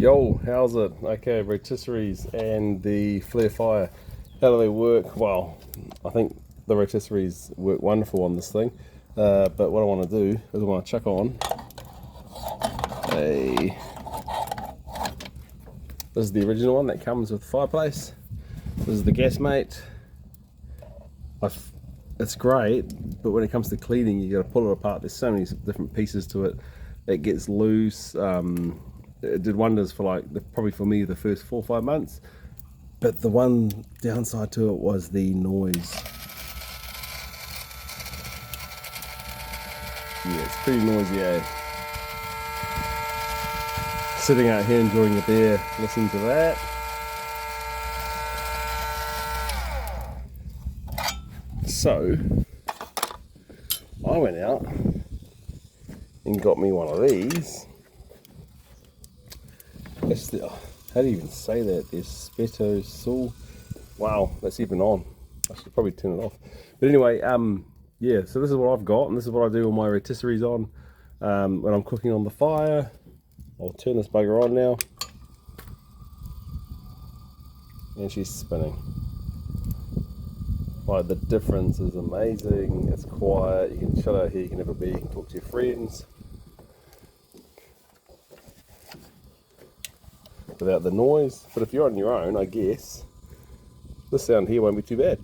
Yo, how's it? Okay, rotisseries and the flare fire. How do they work? Well, I think the rotisseries work wonderful on this thing. But what I want to do is I want to chuck on a. This is the original one that comes with the fireplace. This is the gas mate. It's great, but when it comes to cleaning, you got to pull it apart. There's so many different pieces to it. It gets loose. It did wonders for probably for me the first 4 or 5 months. But the one downside to it was the noise. Yeah, it's pretty noisy, eh? Sitting out here enjoying a beer, listening to that. So I went out and got me one of these. How do you even say that? Espetosul. Wow, that's even on. I should probably turn it off. But anyway, yeah, so this is what I've got, and this is what I do all my rotisseries on. When I'm cooking on the fire, I'll turn this bugger on now. And she's spinning. Like, the difference is amazing. It's quiet, you can chill out here, you can have a beer, you can talk to your friends without the noise. But if you're on your own, I guess this sound here won't be too bad.